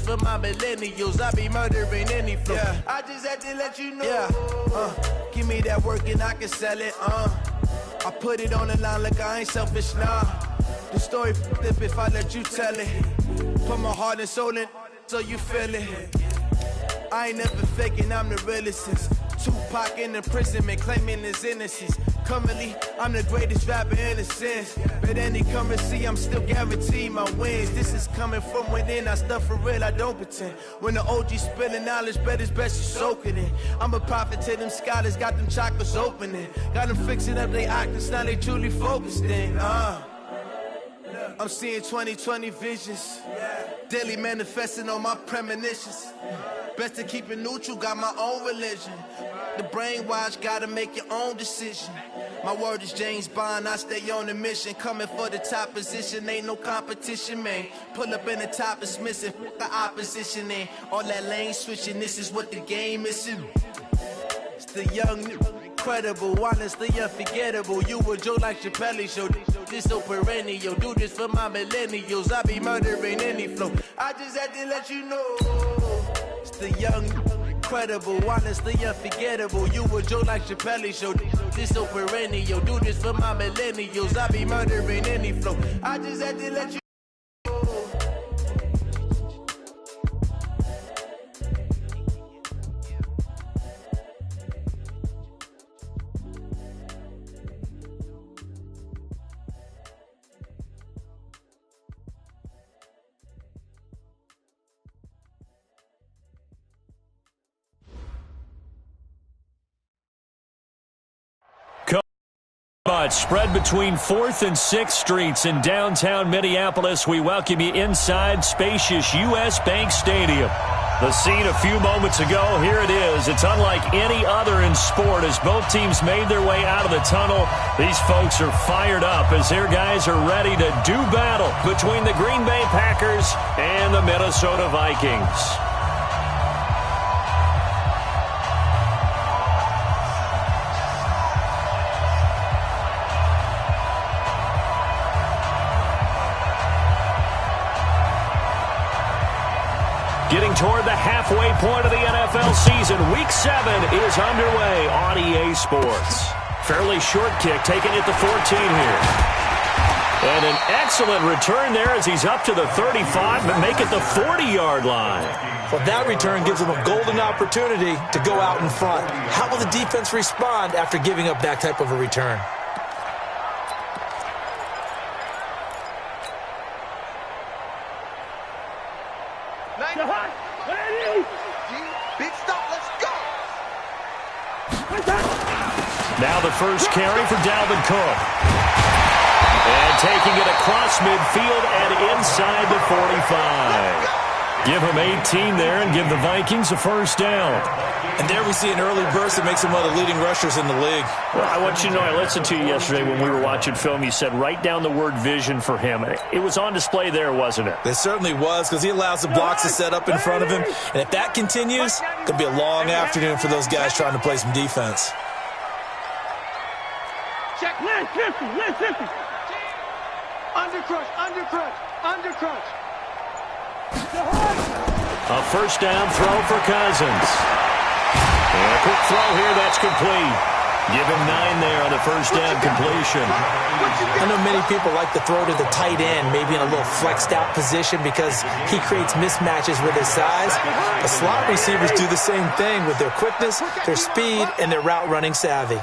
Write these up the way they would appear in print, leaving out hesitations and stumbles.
this for my millennials. I be murdering any flow. Yeah. I just had to let you know. Yeah. Give me that work and I can sell it. I put it on the line like I ain't selfish, nah. The story flip if I let you tell it. Put my heart and soul in so you feel it. I ain't never faking, I'm the realest since Tupac in imprisonment, claiming his innocence. Currently, I'm the greatest rapper in a sense. But any currency, I'm still guaranteed my wins. This is coming from within, I stuff for real, I don't pretend. When the OG spilling knowledge, bet it's best you soak it in. I'm a prophet to them scholars, got them chakras opening. Got them fixing up their octaves, now they truly focused in. I'm seeing 2020 visions. Daily manifesting on my premonitions. Best to keep it neutral, got my own religion. The brainwash, gotta make your own decision. My word is James Bond, I stay on a mission. Coming for the top position, ain't no competition, man. Pull up in the top is missing, the opposition in. All that lane switching, this is what the game is. It's the young, incredible, honestly unforgettable. You a joke like Chappelle show. This so perennial, do this for my millennials. I be murdering any flow. I just had to let you know. It's the young, incredible, honestly unforgettable. You a joke like Chappelle show. This so perennial, do this for my millennials. I be murdering any flow. I just had to let you know. Spread between 4th and 6th Streets in downtown Minneapolis. We welcome you inside spacious U.S. Bank Stadium. The scene a few moments ago, here it is. It's unlike any other in sport as both teams made their way out of the tunnel. These folks are fired up as their guys are ready to do battle between the Green Bay Packers and the Minnesota Vikings. Getting toward the halfway point of the NFL season, Week 7 is underway on EA Sports. Fairly short kick, taking it to 14 here. And an excellent return there as he's up to the 35, but make it the 40-yard line. Well, that return gives him a golden opportunity to go out in front. How will the defense respond after giving up that type of a return? Big stop, let's go! Now the first carry for Dalvin Cook. And taking it across midfield and inside the 45. Give him 18 there and give the Vikings a first down. And there we see an early burst that makes him one of the leading rushers in the league. Well, I want you to know, I listened to you yesterday when we were watching film. You said write down the word vision for him. It was on display there, wasn't it? It certainly was, because he allows the blocks to set up in front of him. And if that continues, it could be a long afternoon for those guys trying to play some defense. Check, left 50, left 50. Undercrush, undercrush, undercrush. A first down throw for Cousins. And a quick throw here, that's complete. Give him 9 there on the first down completion. I know many people like to throw to the tight end, maybe in a little flexed out position because he creates mismatches with his size. The slot receivers do the same thing with their quickness, their speed, and their route running savvy.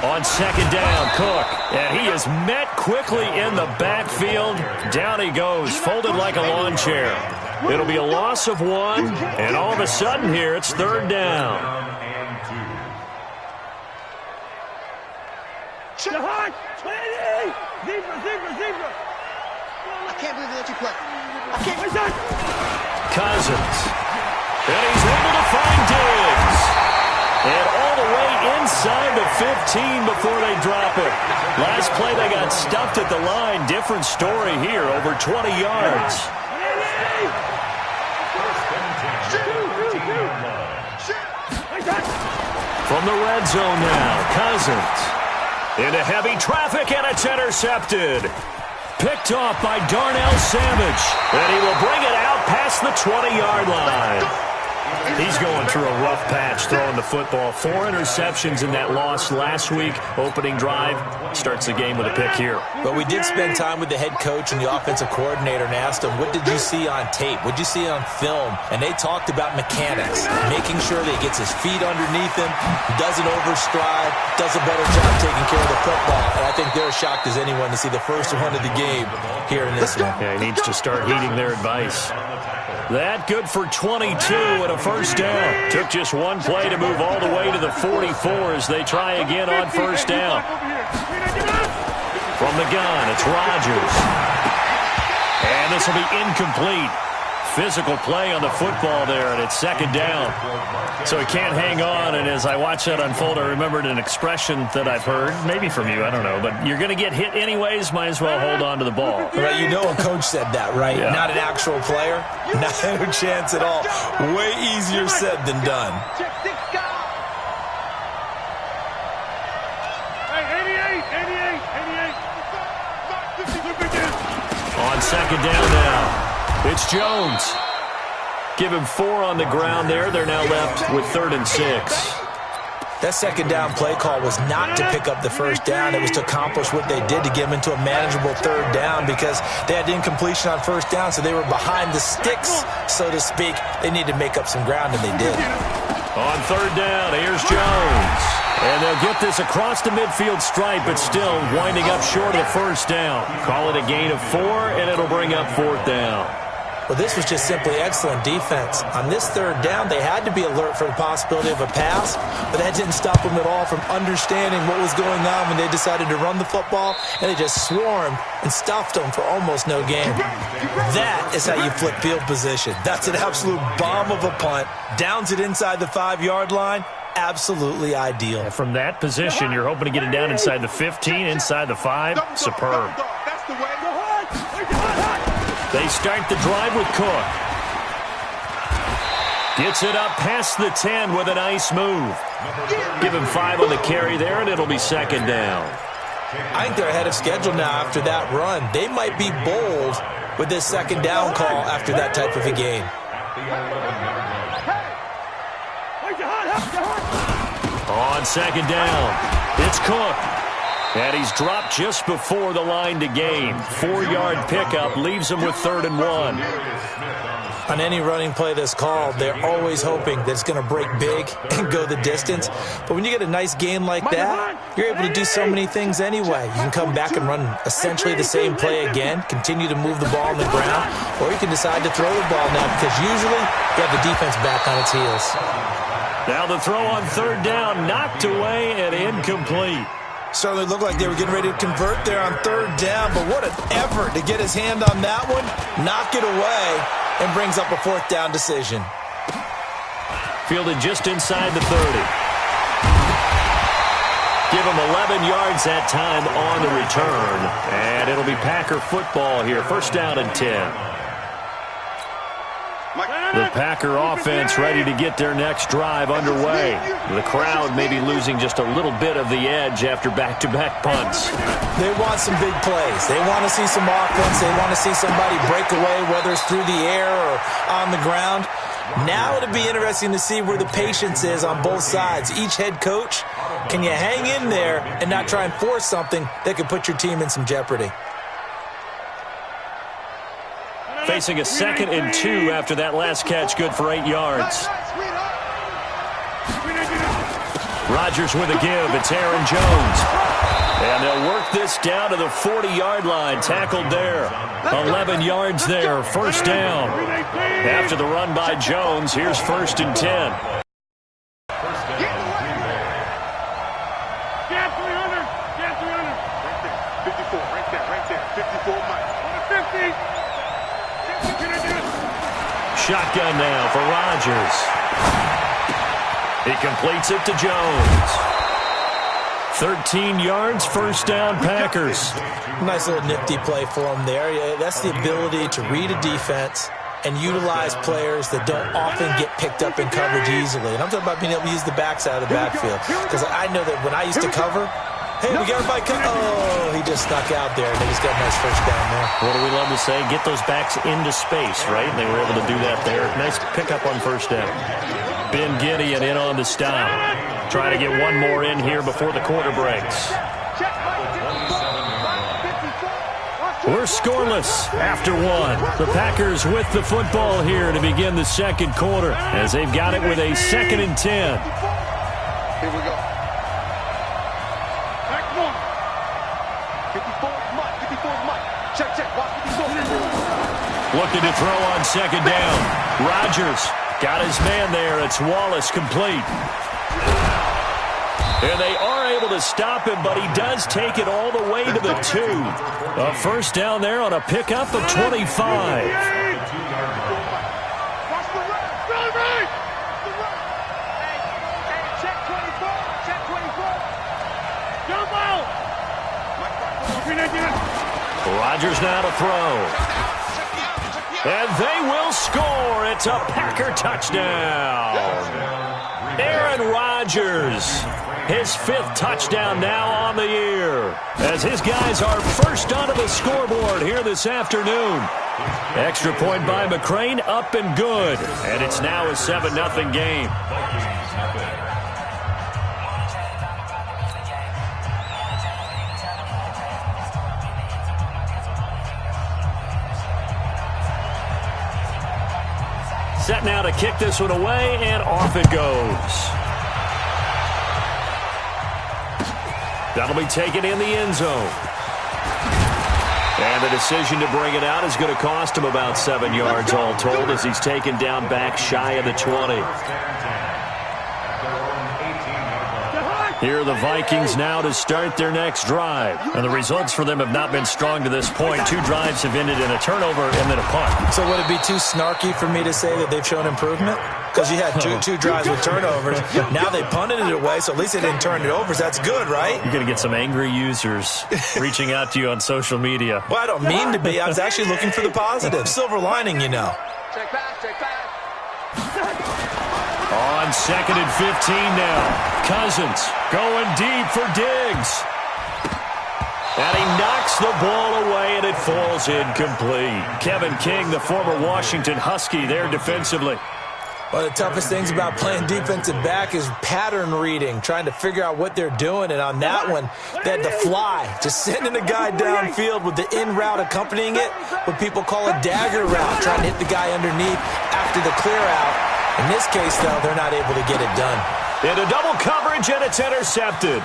On second down, Cook. And he is met quickly in the backfield. Down he goes, folded like a lawn chair. It'll be a loss of 1, and all of a sudden here, it's third down. Zebra, zebra. I can't believe they let you play. I can't believe that. Cousins. And he's able to find Diggs. And all the way inside the 15 before they drop it. Last play, they got stuffed at the line. Different story here, over 20 yards. From the red zone now, Cousins. Into heavy traffic, and it's intercepted. Picked off by Darnell Savage. And he will bring it out past the 20-yard line. He's going through a rough patch throwing the football. 4 interceptions in that loss last week. Opening drive starts the game with a pick here. But we did spend time with the head coach and the offensive coordinator and asked him, what did you see on tape? What did you see on film? And they talked about mechanics, making sure that he gets his feet underneath him, doesn't overstride, does a better job taking care of the football. And I think they're as shocked as anyone to see the first one of the game here in this one. Yeah, he needs to start heeding their advice. That good for 22 and a first down. Took just one play to move all the way to the 44 as they try again on first down. From the gun, it's Rodgers. And this will be incomplete. Physical play on the football there, and it's second down. So he can't hang on, and as I watch that unfold, I remembered an expression that I've heard, maybe from you, I don't know, but you're going to get hit anyways, might as well hold on to the ball. Right, you know a coach said that, right? Yeah. Not an actual player, not a chance at all. Way easier said than done. On second down now. It's Jones. Give him 4 on the ground there. They're now left with 3rd and 6. That second down play call was not to pick up the first down. It was to accomplish what they did to get them into a manageable 3rd down because they had incompletion on first down, so they were behind the sticks, so to speak. They needed to make up some ground, and they did. On 3rd down, here's Jones. And they'll get this across the midfield stripe, but still winding up short of the first down. Call it a gain of 4, and it'll bring up 4th down. Well, this was just simply excellent defense. On this 3rd down, they had to be alert for the possibility of a pass, but that didn't stop them at all from understanding what was going on when they decided to run the football, and they just swarmed and stuffed them for almost no gain. That is how you flip field position. That's an absolute bomb of a punt. Downs it inside the 5-yard line. Absolutely ideal. And from that position, you're hoping to get it down inside the 15, inside the 5. Superb. They start the drive with Cook. Gets it up past the 10 with a nice move. Give him 5 on the carry there, and it'll be second down. I think they're ahead of schedule now after that run. They might be bold with this second down call after that type of a game. On second down, it's Cook. And he's dropped just before the line to gain. 4-yard pickup leaves him with 3rd and 1. On any running play that's called, they're always hoping that it's going to break big and go the distance. But when you get a nice gain like that, you're able to do so many things anyway. You can come back and run essentially the same play again, continue to move the ball on the ground, or you can decide to throw the ball now because usually you have the defense back on its heels. Now the throw on 3rd down, knocked away and incomplete. Certainly looked like they were getting ready to convert there on 3rd down, but what an effort to get his hand on that one, knock it away, and brings up a 4th down decision. Fielded just inside the 30. Give him 11 yards that time on the return, and it'll be Packer football here. 1st down and 10. The Packer offense ready to get their next drive underway. The crowd may be losing just a little bit of the edge after back-to-back punts. They want some big plays. They want to see some offense. They want to see somebody break away, whether it's through the air or on the ground. Now it'll be interesting to see where the patience is on both sides. Each head coach, can you hang in there and not try and force something that could put your team in some jeopardy? Facing a 2nd and 2 after that last catch, good for 8 yards. Rodgers with a give. It's Aaron Jones. And they'll work this down to the 40-yard line. Tackled there. 11 yards there. 1st down. After the run by Jones, here's 1st and 10. Shotgun now for Rodgers. He completes it to Jones. 13 yards, 1st down, Packers. Nice little nifty play for him there. Yeah, that's the ability to read a defense and utilize players that don't often get picked up in coverage easily. And I'm talking about being able to use the backside of the backfield. Because I know that when I used to cover, hey, we got everybody come. Oh, he just snuck out there, and they just got a nice first down there. What do we love to say? Get those backs into space, right? And they were able to do that there. Nice pickup on first down. Ben Gideon in on the stop. Trying to get one more in here before the quarter breaks. We're scoreless after one. The Packers with the football here to begin the second quarter as they've got it with a 2nd and 10. Here we go. Back one. 54 is Mike. 54 is Mike. Check. Watch 54. Looking to throw on 2nd down. Rodgers got his man there. It's Wallace complete. And they are able to stop him, but he does take it all the way to the 2. A first down there on a pickup of 25. Rodgers now to throw. And they will score. It's a Packer touchdown. Aaron Rodgers, his 5th touchdown now on the year, as his guys are first onto the scoreboard here this afternoon. Extra point by McCrane, up and good. And it's now a 7-0 game. Set now to kick this one away, and off it goes. That'll be taken in the end zone. And the decision to bring it out is going to cost him about 7 yards all told as he's taken down back shy of the 20. Here are the Vikings now to start their next drive. And the results for them have not been strong to this point. 2 drives have ended in a turnover and then a punt. So would it be too snarky for me to say that they've shown improvement? Because you had two drives with turnovers. Now they punted it away, so at least they didn't turn it over. So that's good, right? You're going to get some angry users reaching out to you on social media. Well, I don't mean to be. I was actually looking for the positive. Silver lining, you know. Check back. On 2nd and 15 now. Cousins going deep for Diggs. And he knocks the ball away, and it falls incomplete. Kevin King, the former Washington Husky, there defensively. One of the toughest things about playing defensive back is pattern reading, trying to figure out what they're doing. And on that one, they had to fly, just sending a guy downfield with the in route accompanying it, what people call a dagger route, trying to hit the guy underneath after the clear out. In this case, though, they're not able to get it done. Into double coverage, and it's intercepted.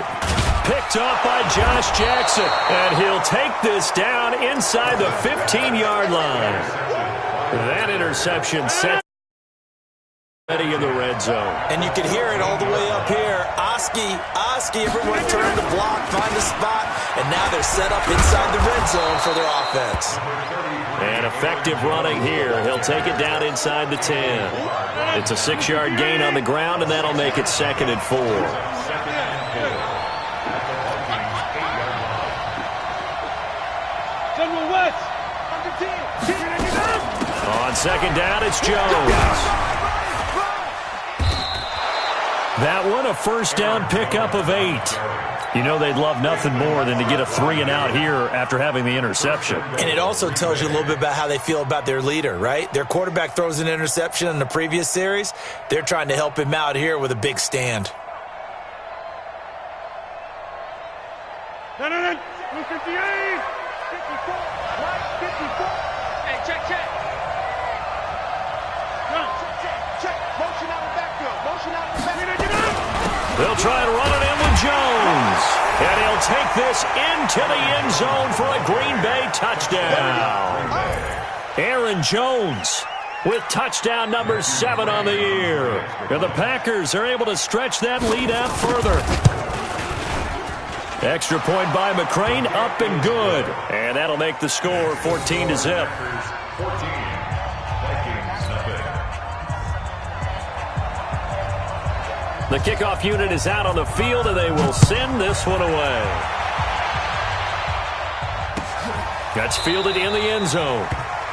Picked up by Josh Jackson, and he'll take this down inside the 15-yard line. That interception sets ready in the red zone. And you can hear it all the way up here. Oski, everyone turned the block, find a spot, and now they're set up inside the red zone for their offense. And effective running here. He'll take it down inside the 10. It's a 6-yard gain on the ground, and that'll make it 2nd and 4. On 2nd down, it's Jones. That one, a first down pickup of 8. You know they'd love nothing more than to get a 3-and-out here after having the interception. And it also tells you a little bit about how they feel about their leader, right? Their quarterback throws an interception in the previous series. They're trying to help him out here with a big stand. 58! 54! Right, 54! Hey, check. Check. Motion out of the backfield. They'll try and run it in with Jones. And he'll take this into the end zone for a Green Bay touchdown. Aaron Jones with touchdown number 7 on the year. And the Packers are able to stretch that lead out further. Extra point by McCrane, up and good. And that'll make the score 14-0. The kickoff unit is out on the field, and they will send this one away. That's fielded in the end zone.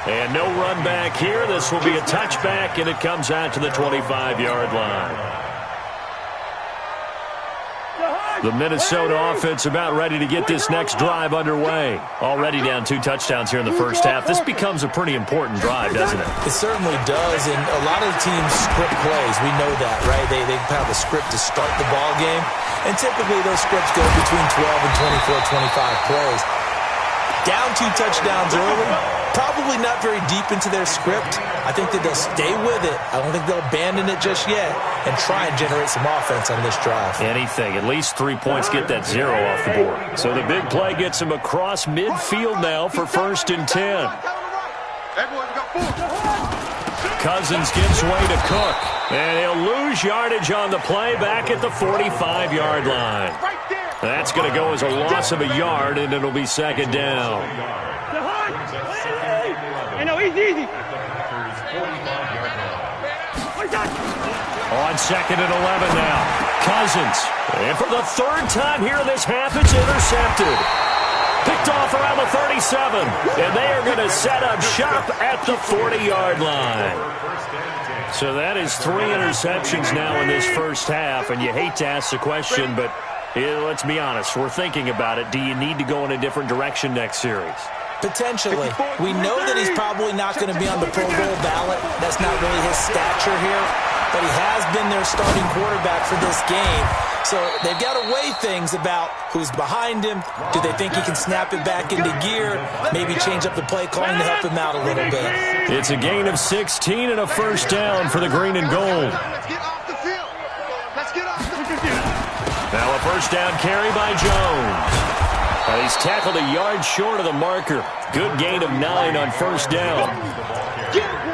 And no run back here. This will be a touchback, and it comes out to the 25-yard line. The Minnesota offense about ready to get this next drive underway. Already down 2 touchdowns here in the first half. This becomes a pretty important drive, doesn't it? It certainly does, and a lot of the teams script plays. We know that, right? They have a script to start the ball game, and typically those scripts go between 12 and 24, 25 plays. Down 2 touchdowns early, probably not very deep into their script. I think that they'll stay with it. I don't think they'll abandon it just yet and try and generate some offense on this drive. Anything. At least 3 points get that 0 off the board. So the big play gets him across midfield now for 1st and 10. Cousins gives way to Cook. And he'll lose yardage on the play back at the 45-yard line. That's going to go as a loss of a yard, and it'll be 2nd down. Easy. On 2nd and 11 now. Cousins. And for the 3rd time here in this half, it's intercepted. Picked off around the 37. And they are going to set up shop at the 40-yard line. So that is 3 interceptions now in this first half. And you hate to ask the question, but let's be honest. We're thinking about it. Do you need to go in a different direction next series? Potentially. We know that he's probably not going to be on the Pro Bowl ballot. That's not really his stature here. But he has been their starting quarterback for this game. So they've got to weigh things about who's behind him. Do they think he can snap it back into gear? Maybe change up the play calling to help him out a little bit. It's a gain of 16 and a 1st down for the green and gold. Let's get off the field. Let's get off the field. Now a 1st down carry by Jones. He's tackled a yard short of the marker. Good gain of 9 on 1st down.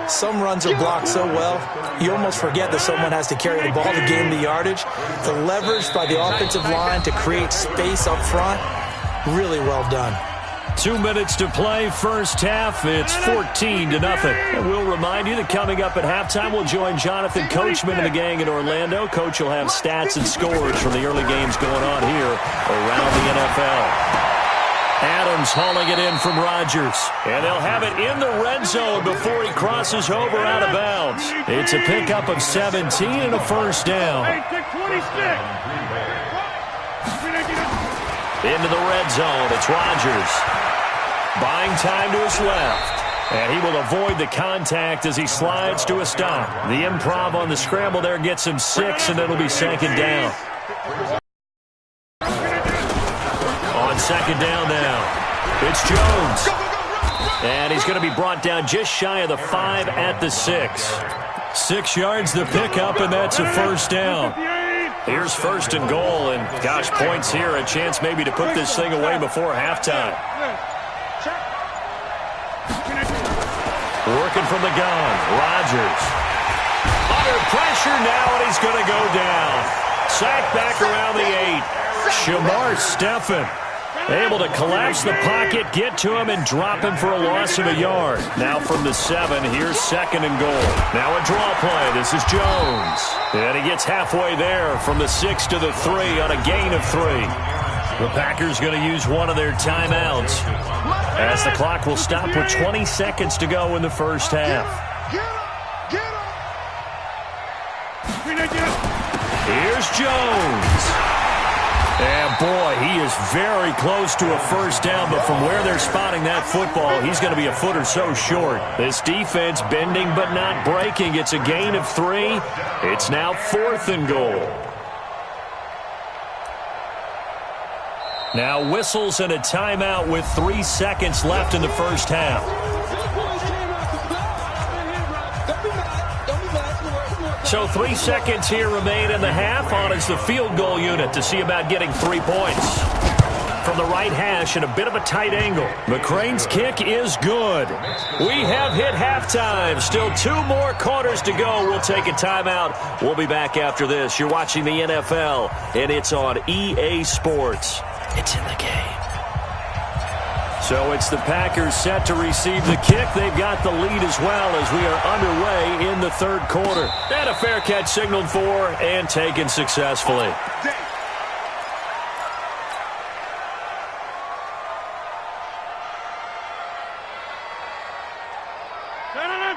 Some runs are blocked so well, you almost forget that someone has to carry the ball to gain the yardage. The leverage by the offensive line to create space up front, really well done. 2 minutes to play, first half. It's 14-0. And we'll remind you that coming up at halftime, we'll join Jonathan Coachman and the gang in Orlando. Coach will have stats and scores from the early games going on here around the NFL. Adams hauling it in from Rodgers. And they'll have it in the red zone before he crosses over out of bounds. It's a pickup of 17 and a 1st down. Into the red zone. It's Rodgers. Buying time to his left. And he will avoid the contact as he slides to a stop. The improv on the scramble there gets him 6, and it'll be 2nd down. On 2nd down now, it's Jones. And he's going to be brought down just shy of the 5 at the 6. 6 yards the pickup, and that's a 1st down. Here's 1st and goal, and gosh, points here. A chance maybe to put this thing away before halftime. Working from the gun, Rodgers. Under pressure now, and he's going to go down. Sacked back around the 8. Shamar Stephen able to collapse the pocket, get to him, and drop him for a loss of a yard. Now from the 7, here's 2nd and goal. Now a draw play. This is Jones. And he gets halfway there from the 6 to the 3 on a gain of 3. The Packers going to use one of their timeouts as the clock will stop with 20 seconds to go in the first half. Here's Jones. And, boy, he is very close to a 1st down, but from where they're spotting that football, he's going to be a foot or so short. This defense bending but not breaking. It's a gain of 3. It's now 4th and goal. Now whistles and a timeout with 3 seconds left in the first half. So 3 seconds here remain in the half. On is the field goal unit to see about getting 3 points. From the right hash at a bit of a tight angle. McCrane's kick is good. We have hit halftime. Still 2 more quarters to go. We'll take a timeout. We'll be back after this. You're watching the NFL, and it's on EA Sports. It's in the game. So it's the Packers set to receive the kick. They've got the lead as well as we are underway in the 3rd quarter. And a fair catch signaled for and taken successfully.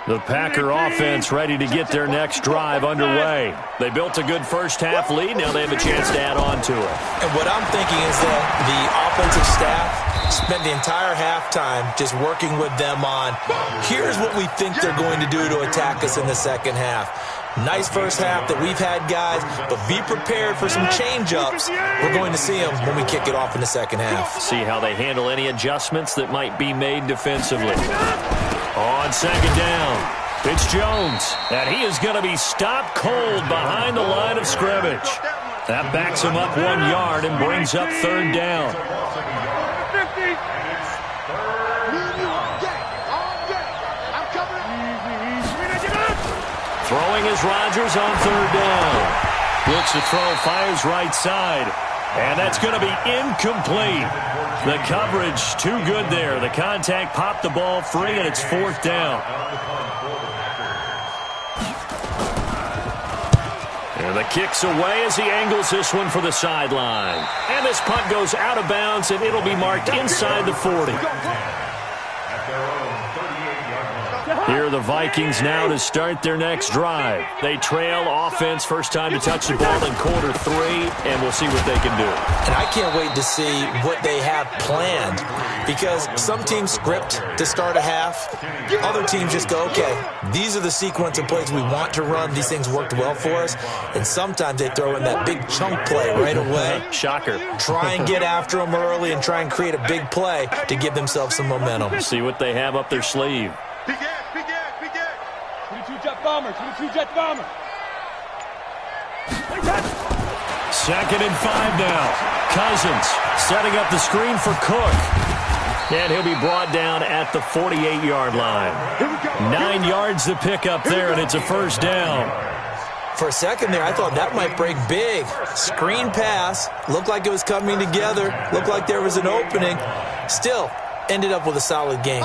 The Packer offense ready to get their next drive underway. They built a good first-half lead. Now they have a chance to add on to it. And what I'm thinking is that the offensive staff spent the entire halftime just working with them on, here's what we think they're going to do to attack us in the second half. Nice first half that we've had, guys, but be prepared for some change-ups. We're going to see them when we kick it off in the second half. See how they handle any adjustments that might be made defensively. On second down, it's Jones, and he is going to be stopped cold behind the line of scrimmage. That backs him up 1 yard and brings up third down. Throwing is Rodgers on third down. Looks to throw, fires right side. And that's going to be incomplete. The coverage too good there. The contact popped the ball free, and it's fourth down. And the kick's away as he angles this one for the sideline. And this punt goes out of bounds, and it'll be marked inside the 40. Here are the Vikings now to start their next drive. They trail offense, first time to touch the ball in quarter 3, and we'll see what they can do. And I can't wait to see what they have planned, because some teams script to start a half. Other teams just go, okay, these are the sequence of plays we want to run. These things worked well for us. And sometimes they throw in that big chunk play right away. Shocker. Try and get after them early and try and create a big play to give themselves some momentum. See what they have up their sleeve. Big Ed. 22-jet bomber. 22-jet bomber. Second and 5 now. Cousins setting up the screen for Cook. And he'll be brought down at the 48-yard line. 9 yards to pick up there, and it's a first down. For a second there, I thought that might break big. Screen pass. Looked like it was coming together. Looked like there was an opening. Still, ended up with a solid game.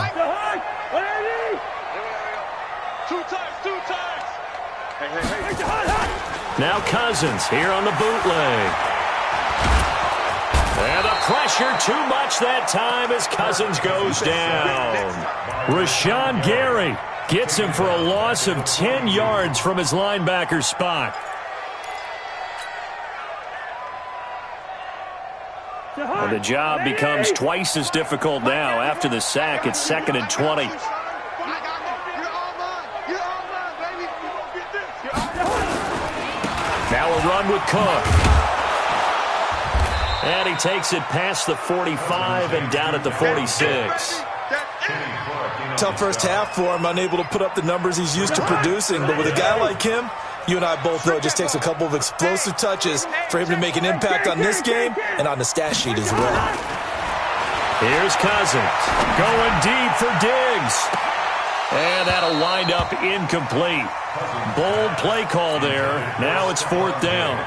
Now Cousins here on the bootleg. And the pressure too much that time as Cousins goes down. Rashawn Gary gets him for a loss of 10 yards from his linebacker spot. And the job becomes twice as difficult now. After the sack, it's second and 20. Now a run with Cook. And he takes it past the 45 and down at the 46. Tough first half for him, unable to put up the numbers he's used to producing. But with a guy like him, you and I both know it just takes a couple of explosive touches for him to make an impact on this game and on the stat sheet as well. Here's Cousins going deep for Diggs. And that'll wind up incomplete. Bold play call there. Now it's fourth down.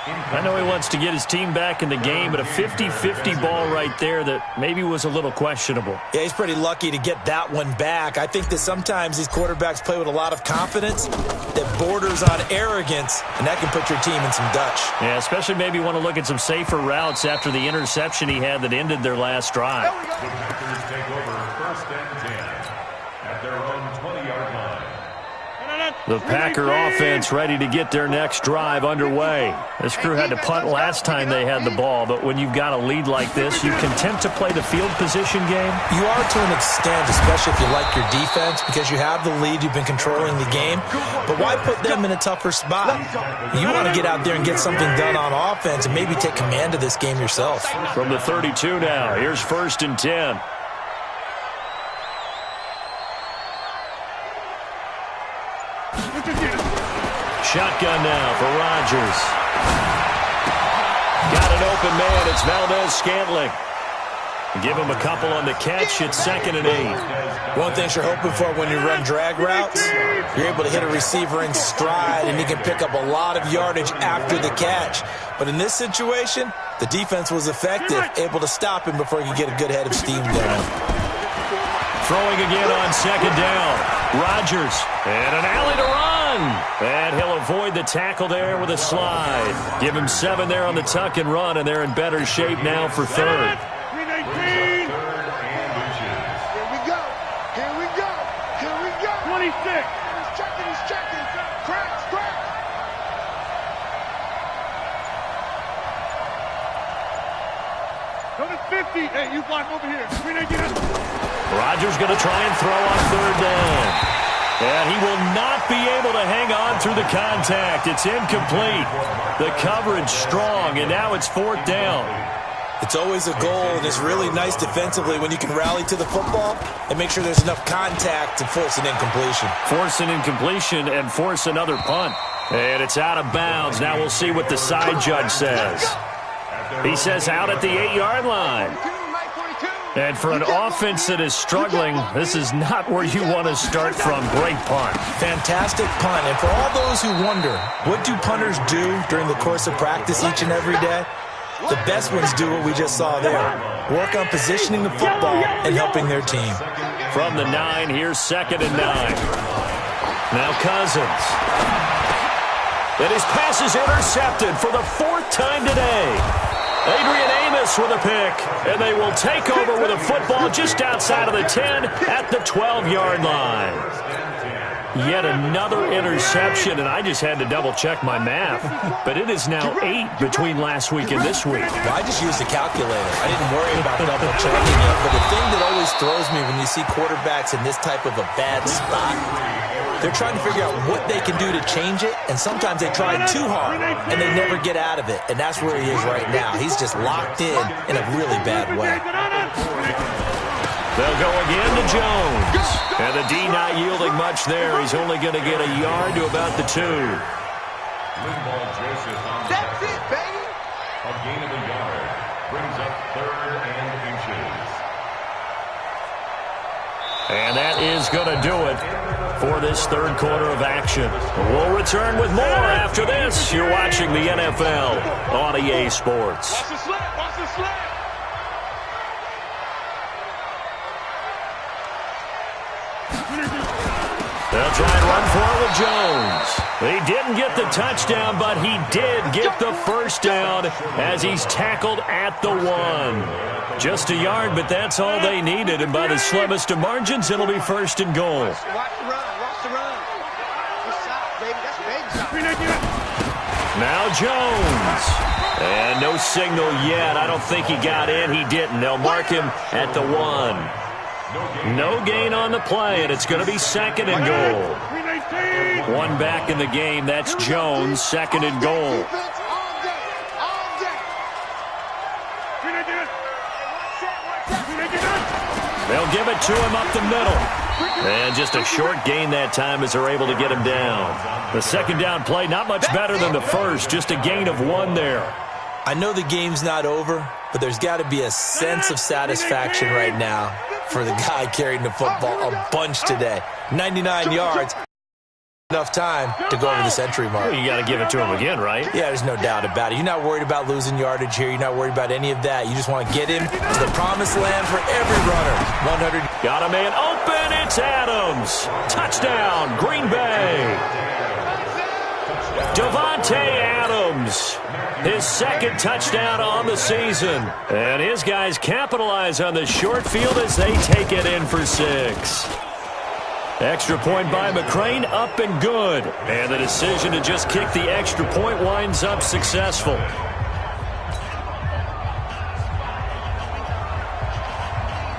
I know he wants to get his team back in the game, but a 50-50 ball right there that maybe was a little questionable. Yeah, he's pretty lucky to get that one back. I think that sometimes these quarterbacks play with a lot of confidence that borders on arrogance, and that can put your team in some Dutch. Yeah, especially maybe want to look at some safer routes after the interception he had that ended their last drive. The Packers take over first and 10 at their own 20-yard line. The Packer offense ready to get their next drive underway. This crew had to punt last time they had the ball, but when you've got a lead like this, you content to play the field position game? You are to an extent, especially if you like your defense, because you have the lead, you've been controlling the game. But why put them in a tougher spot? You want to get out there and get something done on offense and maybe take command of this game yourself. From the 32 now, here's first and 10. Shotgun now for Rodgers. Got an open man. It's Valdez-Scantling. Give him a couple on the catch. It's second and 8. One thing you're hoping for when you run drag routes, you're able to hit a receiver in stride, and he can pick up a lot of yardage after the catch. But in this situation, the defense was effective, able to stop him before he could get a good head of steam going. Throwing again on second down. Rodgers. And an alley to run. And he'll avoid the tackle there with a slide. Give him 7 there on the tuck and run, and they're in better shape now for third. Here we go. 26. Number 50. Hey, you block over here. Rodgers going to try and throw on third down. And he will not be able to hang on through the contact. It's incomplete. The coverage strong, and now it's fourth down. It's always a goal, and it's really nice defensively when you can rally to the football and make sure there's enough contact to force an incompletion. Force an incompletion and force another punt. And it's out of bounds. Now we'll see what the side judge says. He says out at the 8-yard line. And for an offense that is struggling, this is not where you want to start from. Great punt. Fantastic punt. And for all those who wonder, what do punters do during the course of practice each and every day? The best ones do what we just saw there. Work on positioning the football and helping their team. From the 9, here's 2nd and 9. Now Cousins. And his pass is intercepted for the 4th time today. Adrian Amos with a pick. And they will take over with a football just outside of the 10 at the 12-yard line. Yet another interception, and I just had to double-check my math. But it is now 8 between last week and this week. Well, I just used a calculator. I didn't worry about double-checking it. But the thing that always throws me when you see quarterbacks in this type of a bad spot, they're trying to figure out what they can do to change it, and sometimes they try too hard, and they never get out of it. And that's where he is right now. He's just locked in a really bad way. They'll go again to Jones. And the D not yielding much there. He's only going to get a yard to about the 2. That's it, baby. A gain of a yard brings up 3rd and inches. And that is going to do it for this third quarter of action. We'll return with more after this. You're watching the NFL on EA Sports. Watch the slap. Watch the slap. They'll try and run for it with Jones. He didn't get the touchdown, but he did get the first down as he's tackled at the 1. Just a yard, but that's all they needed. And by the slimmest of margins, it'll be 1st and goal. Watch the run. Watch the run. That's shot, baby. That's baby shot. Now Jones. And no signal yet. I don't think he got in. He didn't. They'll mark him at the 1. No gain on the play, and it's going to be 2nd and goal. One back in the game. That's Jones, 2nd and goal. They'll give it to him up the middle. And just a short gain that time as they're able to get him down. The 2nd down play, not much better than the first. Just a gain of 1 there. I know the game's not over, but there's got to be a sense of satisfaction right now for the guy carrying the football a bunch today. 99 yards. Enough time to go over the century mark. Well, you got to give it to him again, right? Yeah, there's no doubt about it. You're not worried about losing yardage here. You're not worried about any of that. You just want to get him to the promised land for every runner. 100. Got a man open. It's Adams. Touchdown, Green Bay. Devontae Adams. His 2nd touchdown on the season. And his guys capitalize on the short field as they take it in for 6. Extra point by McCrane, up and good. And the decision to just kick the extra point winds up successful.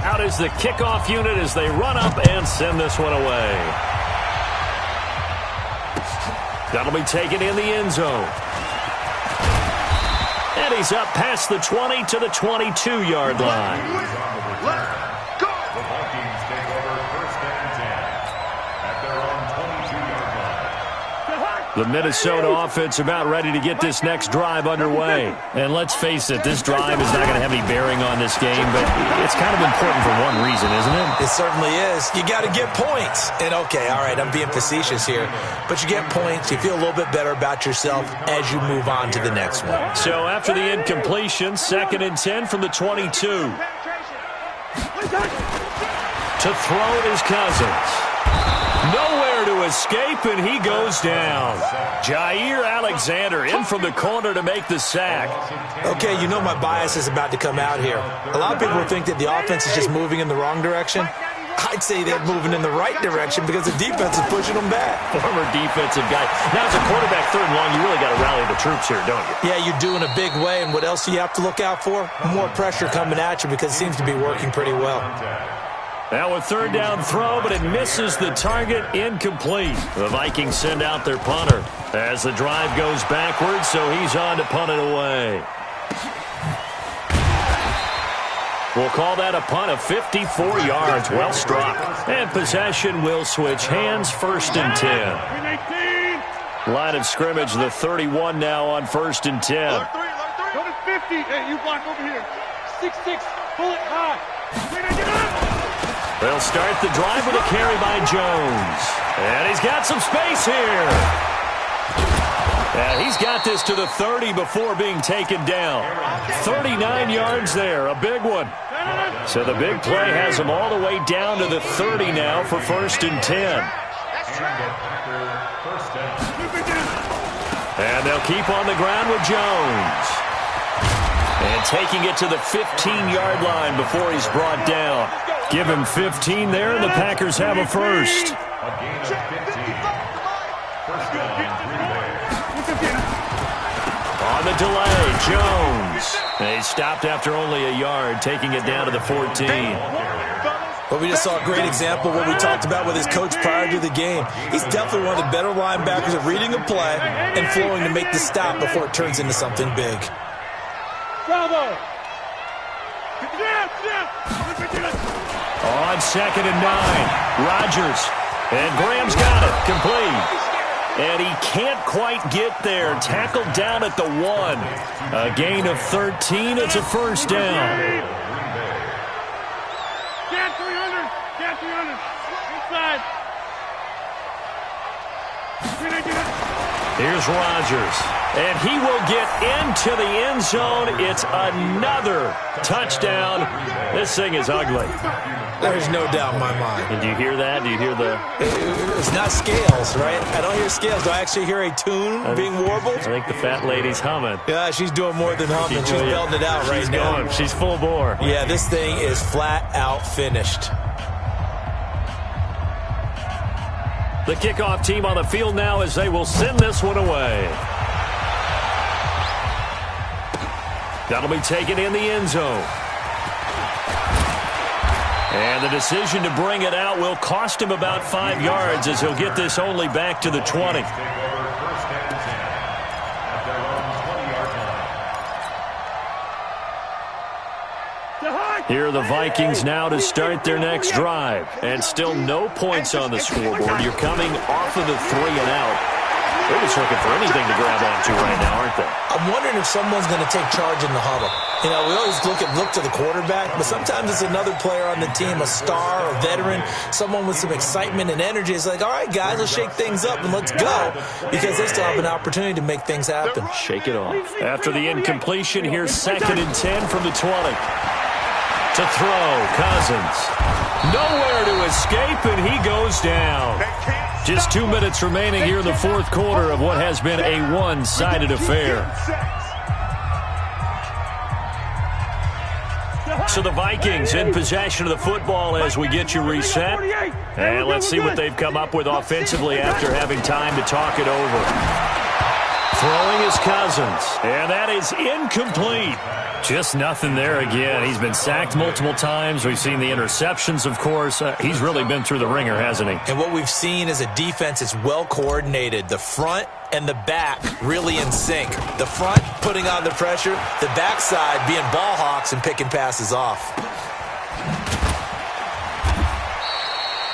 Out is the kickoff unit as they run up and send this one away. That'll be taken in the end zone. And he's up past the 20 to the 22-yard line. The Vikings take over 1st and 10 at their own 22-yard line. The Minnesota offense about ready to get this next drive underway. And let's face it, this drive is not going to have any bearing on this game, but it's kind of important for one reason, isn't it? It certainly is. You got to get points. And okay, all right, I'm being facetious here, but you get points, you feel a little bit better about yourself as you move on to the next one. So after the incompletion, 2nd and 10 from the 22. To throw it is Cousins. Nowhere to escape, and he goes down. Jair Alexander in from the corner to make the sack. Okay, you know my bias is about to come out here. A lot of people will think that the offense is just moving in the wrong direction. I'd say they're moving in the right direction because the defense is pushing them back. Former defensive guy. Now, as a quarterback, 3rd and long, you really got to rally the troops here, don't you? Yeah, you do in a big way, and what else do you have to look out for? More pressure coming at you because it seems to be working pretty well. Now a 3rd down throw, but it misses the target, incomplete. The Vikings send out their punter as the drive goes backwards, so he's on to punt it away. We'll call that a punt of 54 yards. Well struck. And possession will switch hands, 1st and 10. Line of scrimmage, the 31 now on 1st and 10. Go to 50. Hey, you block over here. 6-6. Pull it high. They'll start the drive with a carry by Jones. And he's got some space here. And he's got this to the 30 before being taken down. 39 yards there, a big one. So the big play has him all the way down to the 30 now for 1st and 10. And they'll keep on the ground with Jones. And taking it to the 15-yard line before he's brought down. Give him 15 there, and the Packers have a first. On the delay, Jones. And he stopped after only a yard, taking it down to the 14. But we just saw a great example of what we talked about with his coach prior to the game. He's definitely one of the better linebackers at reading a play and flowing to make the stop before it turns into something big. Bravo! On 2nd and 9, Rodgers. And Graham's got it, complete. And he can't quite get there. Tackled down at the 1. A gain of 13. It's a 1st down. Get 300. Get 300. Inside. Here's Rodgers. And he will get into the end zone. It's another touchdown. This thing is ugly. There's no doubt in my mind. And do you hear that? Do you hear the... It's not scales, right? I don't hear scales. Do I actually hear a tune being warbled? I think the fat lady's humming. Yeah, she's doing more than humming. She's belting it out right now. Going. She's full bore. Yeah, this thing is flat out finished. The kickoff team on the field now as they will send this one away. That'll be taken in the end zone. And the decision to bring it out will cost him about 5 yards as he'll get this only back to the 20. Here are the Vikings now to start their next drive. And still no points on the scoreboard. You're coming off of the 3 and out. They're just looking for anything to grab onto right now, aren't they? I'm wondering if someone's going to take charge in the huddle. You know, we always look to the quarterback, but sometimes it's another player on the team, a star, a veteran, someone with some excitement and energy. It's like, all right, guys, let's shake things up and let's go, because they still have an opportunity to make things happen. Shake it off. After the incompletion, here's 2nd and 10 from the 20. To throw, Cousins. Nowhere to escape, and he goes down. Just 2 minutes remaining here in the 4th quarter of what has been a one-sided affair. So the Vikings in possession of the football as we get you reset. And let's see what they've come up with offensively after having time to talk it over. Throwing is Cousins, and that is incomplete. Just nothing there again. He's been sacked multiple times. We've seen the interceptions, of course. He's really been through the ringer, hasn't he? And what we've seen is a defense that's well coordinated. The front and the back really in sync. The front putting on the pressure, the backside being ball hawks and picking passes off.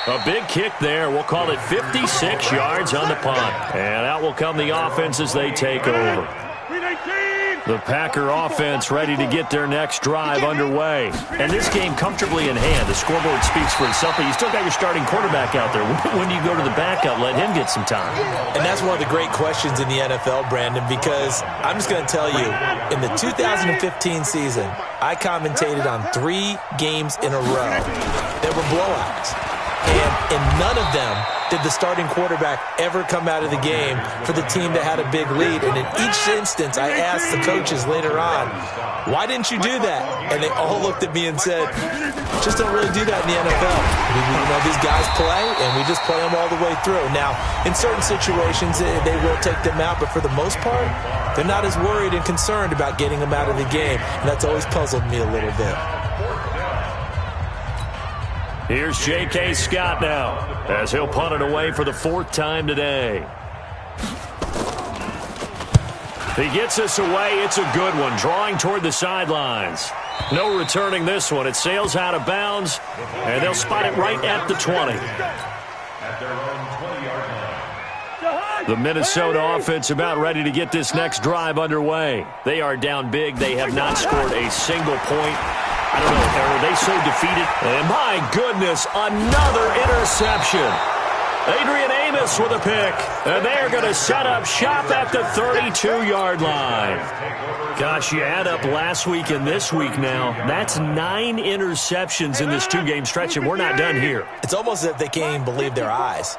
A big kick there. We'll call it 56 yards on the punt. And out will come the offense as they take over. The Packer offense ready to get their next drive underway. And this game comfortably in hand. The scoreboard speaks for itself, but you still got your starting quarterback out there. When do you go to the backup, let him get some time? And that's one of the great questions in the NFL, Brandon, because I'm just going to tell you, in the 2015 season, I commentated on 3 games in a row that were blowouts. And in none of them did the starting quarterback ever come out of the game for the team that had a big lead. And in each instance, I asked the coaches later on, why didn't you do that? And they all looked at me and said, just don't really do that in the NFL. These guys play, and we just play them all the way through. Now, in certain situations, they will take them out, but for the most part, they're not as worried and concerned about getting them out of the game. And that's always puzzled me a little bit. Here's J.K. Scott now, as he'll punt it away for the 4th time today. If he gets this away, it's a good one, drawing toward the sidelines. No returning this one. It sails out of bounds, and they'll spot it right at the 20. At their own 20-yard line. The Minnesota offense about ready to get this next drive underway. They are down big. They have not scored a single point. I don't know, are they so defeated? And my goodness, another interception. Adrian Amos with a pick. And they are going to set up shop at the 32-yard line. Gosh, you add up last week and this week now. That's 9 interceptions in this 2-game stretch, and we're not done here. It's almost as if they can't even believe their eyes.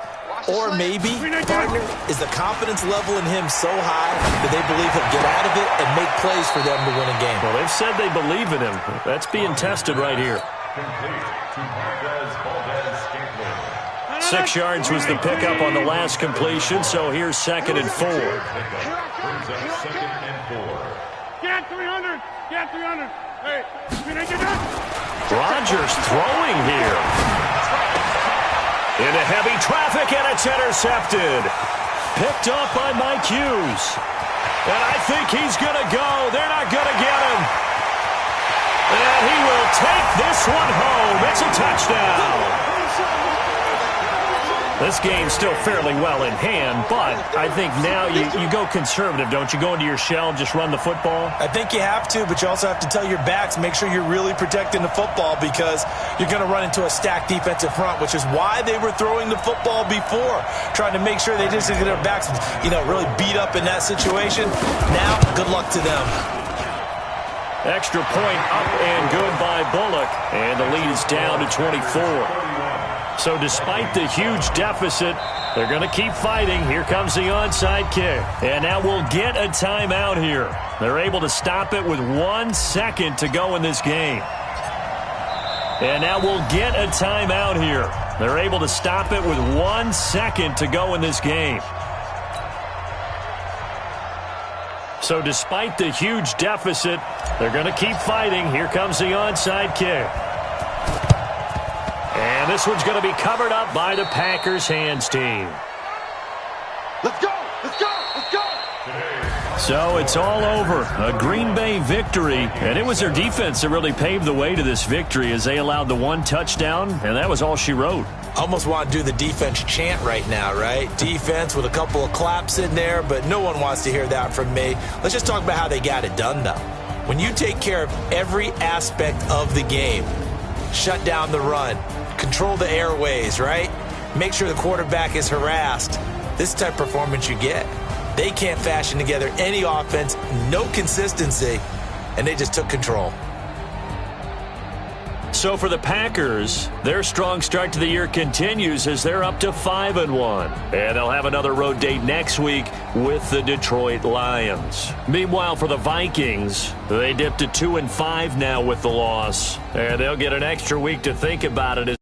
Or maybe, partner, is the confidence level in him so high that they believe he'll get out of it and make plays for them to win a game. Well, they've said they believe in him. That's being tested right here. Complete to Marquez 6 yards was the pickup on the last completion, so here's 2nd and 4. Brings up 2nd and 4. Get 300! Get 300! Hey, we didn't get that! Rodgers throwing here. Into heavy traffic, and it's intercepted. Picked off by Mike Hughes. And I think he's going to go. They're not going to get him. And he will take this one home. It's a touchdown. This game's still fairly well in hand, but I think now you go conservative, don't you? Go into your shell and just run the football? I think you have to, but you also have to tell your backs, make sure you're really protecting the football because you're going to run into a stacked defensive front, which is why they were throwing the football before, trying to make sure they just get their backs, really beat up in that situation. Now, good luck to them. Extra point up and good by Bullock, and the lead is down to 24. So despite the huge deficit, they're going to keep fighting. Here comes the onside kick. And now we'll get a timeout here. They're able to stop it with 1 second to go in this game. And now we'll get a timeout here. They're able to stop it with 1 second to go in this game. So despite the huge deficit, they're going to keep fighting. Here comes the onside kick. And this one's going to be covered up by the Packers hands team. Let's go! Let's go! Let's go! So it's all over. A Green Bay victory. And it was their defense that really paved the way to this victory as they allowed the 1 touchdown, and that was all she wrote. Almost want to do the defense chant right now, right? Defense with a couple of claps in there, but no one wants to hear that from me. Let's just talk about how they got it done, though. When you take care of every aspect of the game, shut down the run, control the airways, right? Make sure the quarterback is harassed. This type of performance you get. They can't fashion together any offense, no consistency, and they just took control. So for the Packers, their strong start to the year continues as they're up to 5-1. And they'll have another road date next week with the Detroit Lions. Meanwhile, for the Vikings, they dipped to 2-5 now with the loss. And they'll get an extra week to think about it.